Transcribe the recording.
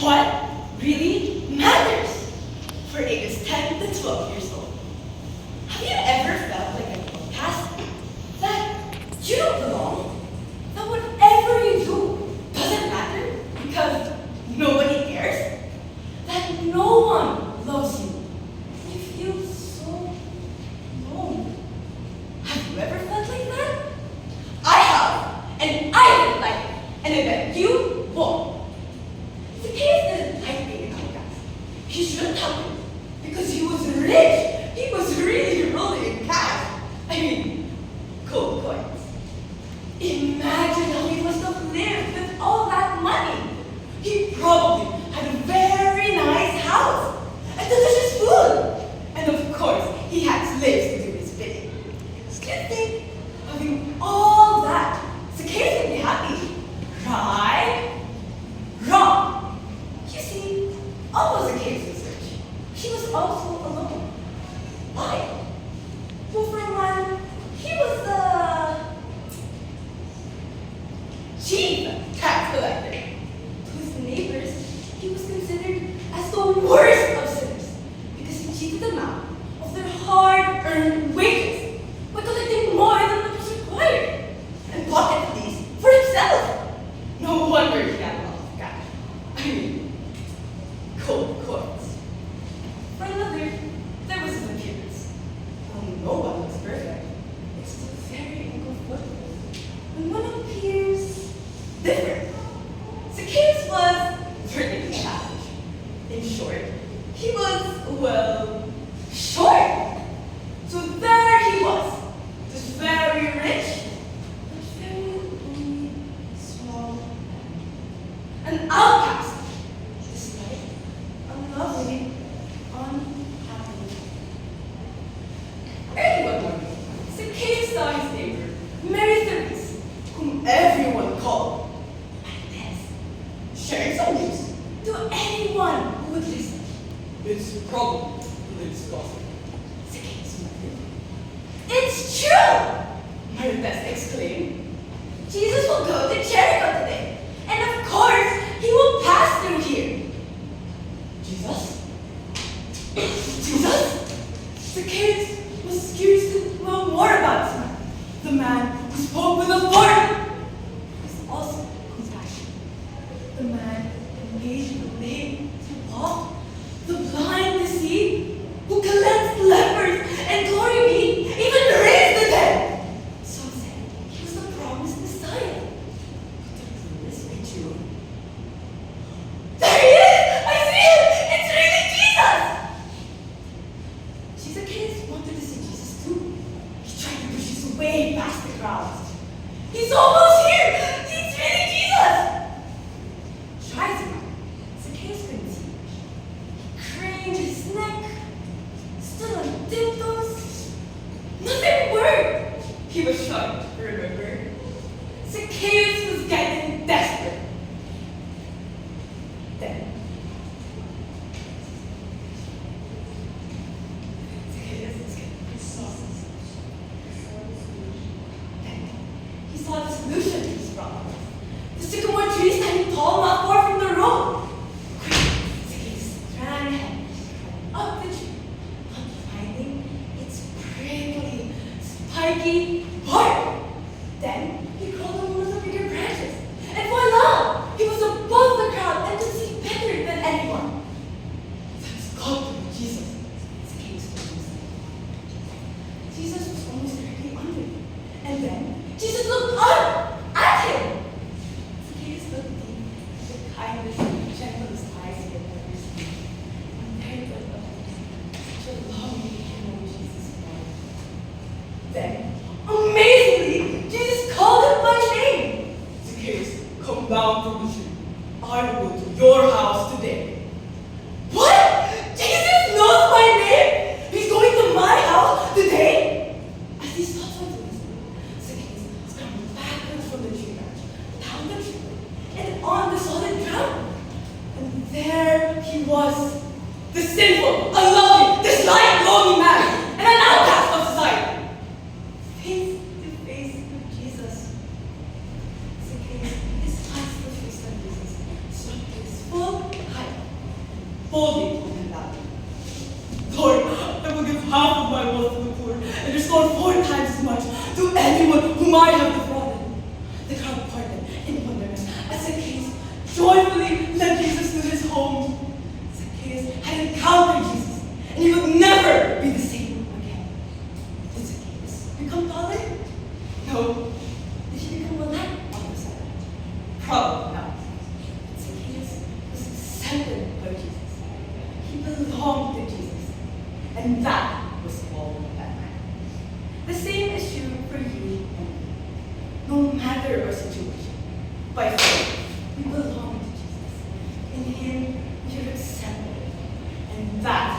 what really matters for ages 10 to 12 years old. Have you ever felt like an outcast? That you don't belong? That whatever you do doesn't matter because nobody cares? That no one loves you? You feel so alone. Have you ever felt like that? I have, and I didn't like it, and I bet you won't. The case isn't like being an outcast. He shouldn't have been, because he was rich. He was really rolling in cash. I mean, gold coins. Imagine how he must have lived with all that money. He probably had a very nice house and delicious food. And of course, he had slaves to do his bidding. Do you think having all that, Zacchaeus would be happy? Right? Wrong. You see, although Zacchaeus was rich, he was also alone. Why? Well, for one, he was the chief tax collector. To his neighbors, he was considered as the worst of sinners because he cheated them out of their hard-earned wages by collecting more than what was required and pocketed these for himself. No wonder he had a lot of cash. I mean, gold coins. For another, there was his appearance. Well, no one was perfect. It's still very uncomfortable when one appears different. Zacchaeus was really challenged. In short, he was, well, short. So there he was, this very rich, but very lonely, small man. An outcast, despite unlovely, unhappy. Early one morning, Zacchaeus saw his neighbor, Mary Therese, whom everyone called Agnes, sharing some news to anyone who would listen. It's probably the latest gossip. Zacchaeus muttered. It's true! Marites exclaimed. Jesus will go to Jericho today, and of course, he will pass through here. Jesus? Jesus? Zacchaeus was curious to know more about this man. The man who spoke with authority was also compassionate. The man who made the lame to walk, the blind to see, who cleansed lepers and glory be, even raised the dead. Some said he was the promised Messiah. Could this be true? There he is! I see him! It's really Jesus! Zacchaeus wanted to see Jesus too. He tried to push his way past the crowds. He's almost here! It's really Jesus! Tried to run. Zacchaeus couldn't see. He craned his neck, stood on tiptoes. Nothing worked! He was shocked, remember? Zacchaeus was getting desperate. Then, he saw the solution to his problem. The sycamore tree standing tall, not far from the road. Quickly, Zacchaeus ran ahead, up the tree, not finding its prickly, spiky bark. Then he crawled on one of the bigger branches, and voila! He was above the crowd and could see better than anyone. That's got to be Jesus, Zacchaeus told himself. Jesus was almost directly under him, and then Jesus looked up at him. Zacchaeus looked deep with the kindest and gentlest eyes he had ever seen. And there it was, such a longing to know Jesus more. Then, amazingly, Jesus called him by name. Zacchaeus, come down from the tree. I will go to your house today. What? Jesus knows my name? He's going to my house today? As these thoughts went through his mind, Zacchaeus scrambled backwards from the tree branch, down the tree, and on the solid ground. And there he was, the sinful, unloving, disliked, lonely man, and an outcast of society. Face to face with Jesus. Zacchaeus, his eyes were fixed on Jesus, struck to his full height. boldly told him that, Lord, I will give half of my wealth to the poor and restore 4 times as much to anyone whom I have defrauded. The crowd parted in wonderment as Zacchaeus joyfully led Jesus to his home. Zacchaeus had encountered Jesus, and he would never be the same again. Did Zacchaeus become taller? No. Did he become a light on the side? Probably not. But Zacchaeus was accepted by Jesus. He belonged to Jesus. And that was all that mattered. The same is true for you and me. No matter our situation, by faith, we belong to Jesus. In Him, we are accepted. And that